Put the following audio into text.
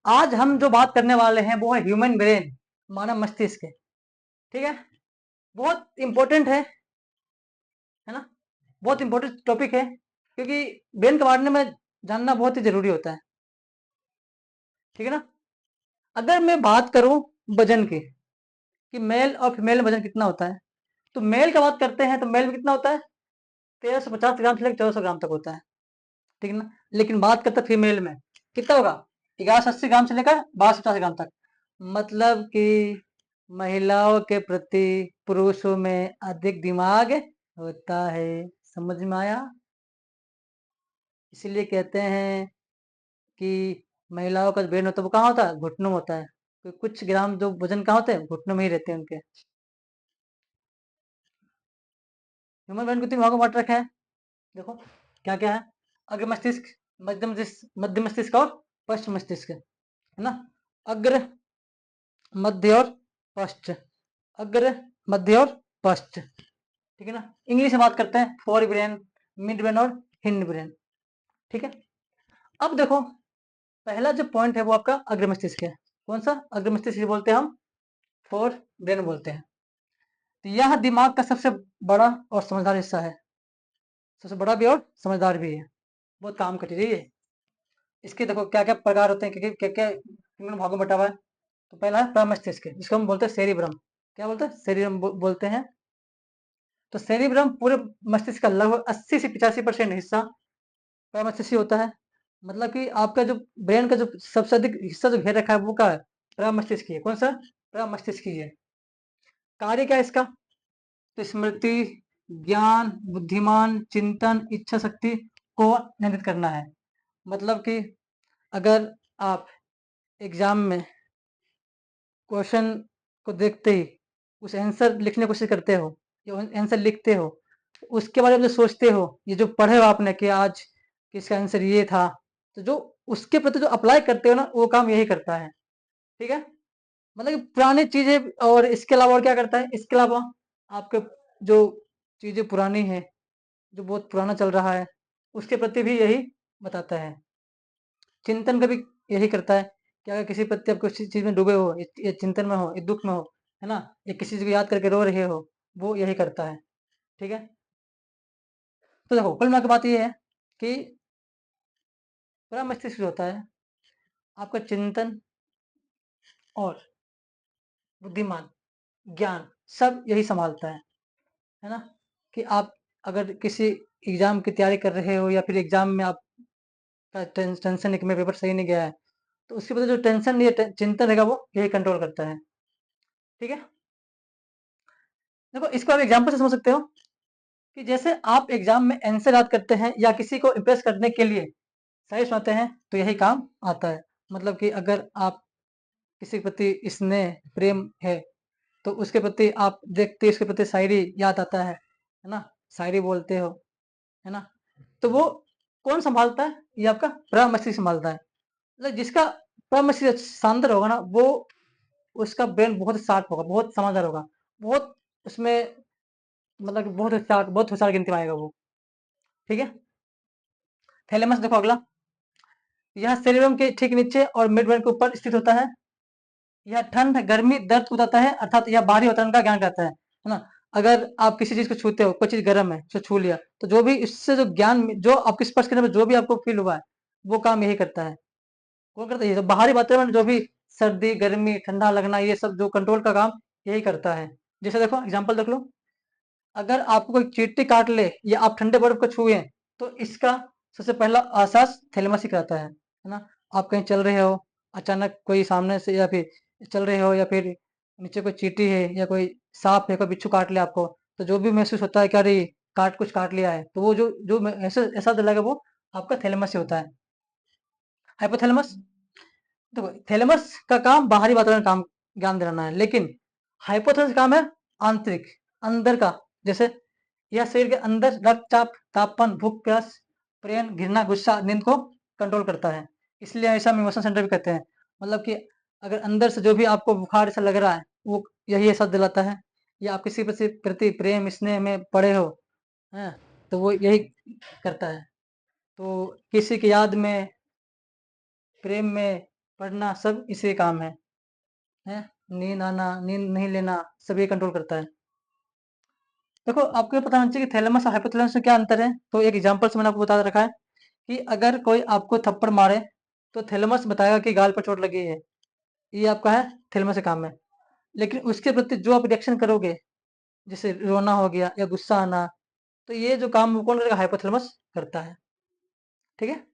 आज हम जो बात करने वाले हैं वो है ह्यूमन ब्रेन, मानव मस्तिष्क। ठीक है, बहुत इंपॉर्टेंट है ना। बहुत इंपॉर्टेंट टॉपिक है, क्योंकि ब्रेन के बारे में जानना बहुत ही जरूरी होता है। ठीक है ना। अगर मैं बात करूं वजन की, कि मेल और फीमेल में वजन कितना होता है, तो मेल का बात करते हैं तो मेल में कितना होता है, 1350 ग्राम से लेकर 1400 ग्राम तक होता है। ठीक है ना। लेकिन बात करते हैं फीमेल में, कितना होगा, 1180 ग्राम से लेकर 1250 ग्राम तक। मतलब कि महिलाओं के प्रति पुरुषों में अधिक दिमाग होता है। समझ में आया। इसीलिए कहते हैं कि महिलाओं का जो ब्रेन होता है वो कहाँ होता है, घुटनों में होता है। तो कुछ ग्राम जो वजन कहाँ होते हैं, घुटनों में ही रहते हैं उनके। ह्यूमन ब्रेन को तीन भागों में बांट रखा है। देखो क्या क्या है। अग्र मस्तिष्क, मध्य मस्तिष्क और पश्च मस्तिष्क, है ना। अग्र, मध्य और पश्च। अग्र, मध्य और पश्च। ठीक है ना। इंग्लिश में बात करते हैं फोर ब्रेन, मिड ब्रेन और हिंड ब्रेन। ठीक है। अब देखो, पहला जो पॉइंट है वो आपका अग्र मस्तिष्क है। कौन सा अग्र मस्तिष्क बोलते हैं हम, फोर ब्रेन बोलते हैं। तो यह दिमाग का सबसे बड़ा और समझदार हिस्सा है। सबसे बड़ा भी और समझदार भी है। बहुत काम करती है ये। इसके देखो क्या क्या प्रकार होते हैं, क्या क्या तीनों भागों में बटा हुआ है। तो पहला है प्रमस्तिष्क, जिसको हम बोलते हैं सेरिब्रम। क्या बोलते हैं, सेरिब्रम बोलते हैं। तो सेरिब्रम पूरे मस्तिष्क का लगभग 80 से 85% हिस्सा प्रमस्तिष्क ही होता है। मतलब कि आपका जो ब्रेन का जो सबसे अधिक हिस्सा जो घेर रखा है वो क्या है, प्रमस्तिष्क ही है। कौन सा, प्रमस्तिष्क ही है। कार्य क्या है इसका, तो स्मृति, ज्ञान, बुद्धिमान, चिंतन, इच्छा शक्ति को नियंत्रित करना है। मतलब कि अगर आप एग्जाम में क्वेश्चन को देखते ही उस आंसर लिखने की कोशिश करते हो या आंसर लिखते हो, उसके बारे में जो सोचते हो, ये जो पढ़े हो आपने कि आज किसका आंसर ये था, तो जो उसके प्रति जो अप्लाई करते हो ना, वो काम यही करता है। ठीक है। मतलब कि पुरानी चीजें, और इसके अलावा और क्या करता है, इसके अलावा आपके जो चीजें पुरानी है, जो बहुत पुराना चल रहा है, उसके प्रति भी यही बताता है। चिंतन का भी यही करता है कि अगर किसी प्रति आप किसी चीज में डूबे हो, ये चिंतन में हो, ये दुख में हो, है ना, या किसी चीज को याद करके रो रहे हो, वो यही करता है। ठीक है। तो देखो कुल मिला के बात ये है कि पूरा मस्तिष्क जो होता है आपका चिंतन और बुद्धिमान, ज्ञान, सब यही संभालता है ना। कि आप अगर किसी एग्जाम की तैयारी कर रहे हो, या फिर एग्जाम में आप का टेंशन है कि मेरा पेपर सही नहीं गया है, तो उसके बाद जो टेंशन नहीं है, चिंतन रहेगा, वो यही कंट्रोल करता है। ठीक है। देखो इसको आप एग्जाम्पल से समझ सकते हो, कि जैसे आप एग्जाम में आंसर याद करते हैं या किसी को इम्प्रेस करने के लिए सही सुनाते हैं, तो यही काम आता है। मतलब कि अगर आप किसी के प्रति स्नेह प्रेम है, तो उसके प्रति आप देखते उसके प्रति शायरी याद आता है ना, शायरी बोलते हो, है ना। तो वो कौन संभालता है, ये आपका प्रमस्तिष्क संभालता है। मतलब जिसका प्रमस्तिष्क शानदार होगा ना, वो उसका ब्रेन बहुत शार्प होगा, बहुत समझदार होगा, बहुत उसमें, मतलब कि बहुत होशियार गिनती में आएगा वो। ठीक है। थैलेमस देखो अगला, यह सेरिब्रम के ठीक नीचे और मिड ब्रेन के ऊपर स्थित होता है। यह ठंड, गर्मी, दर्द को बताता है, अर्थात यह बाहरी वातावरण का ज्ञान करता है ना। अगर आप किसी चीज को छूते हो, कोई चीज गर्म है, उसे छू लिया, तो जो भी इससे जो ज्ञान, जो आपके स्पर्श करने में जो भी आपको फील हुआ है, वो काम यही करता है। कौन करता है, ये तो बाहरी वातावरण, जो भी सर्दी गर्मी ठंडा लगना, ये सब जो कंट्रोल का काम यही करता है। जैसे देखो एग्जाम्पल देख लो, अगर आपको कोई चींटी काट ले या आप ठंडे बर्फ को छुए, तो इसका सबसे पहला एहसास थैलेमस ही कराता है ना। आप कहीं चल रहे हो, अचानक कोई सामने से, या फिर चल रहे हो, या फिर नीचे कोई चींटी है या कोई सांप है, कोई बिच्छू काट ले आपको, तो जो भी महसूस होता है कि अरे कुछ काट लिया है, तो वो जो जो ऐसा दिलाएगा, वो आपका थैलेमस से होता है। हाइपोथैलेमस, देखो थैलेमस का काम बाहरी वातावरण काम ज्ञान दिलाना है, लेकिन हाइपोथैलेमस का काम है आंतरिक, अंदर का। जैसे यह शरीर के अंदर रक्तचाप, तापमान, भूख प्यास, प्रेम, घृणा, गुस्सा, नींद को कंट्रोल करता है। इसलिए ऐसा हम इमोशन सेंटर भी कहते हैं। मतलब कि अगर अंदर से जो भी आपको बुखार ऐसा लग रहा है, वो यही एहसास दिलाता है। या आप किसी प्रति प्रेम स्नेह में पड़े हो, है, तो वो यही करता है। तो किसी की याद में, प्रेम में, पढ़ना सब इसी का काम है? नींद आना, नींद नहीं लेना, सब ये कंट्रोल करता है। देखो आपको ये पता होना चाहिए कि थैलेमस और हाइपोथैलेमस में क्या अंतर है। तो एक एग्जांपल से मैंने आपको बता रखा है कि अगर कोई आपको थप्पड़ मारे तो थैलेमस बताएगा कि गाल पर चोट लगी है, ये आपका है थैलेमस का काम है। लेकिन उसके प्रति जो आप रिएक्शन करोगे, जैसे रोना हो गया या गुस्सा आना, तो ये जो काम कौन करेगा? हाइपोथैलेमस करता है। ठीक है।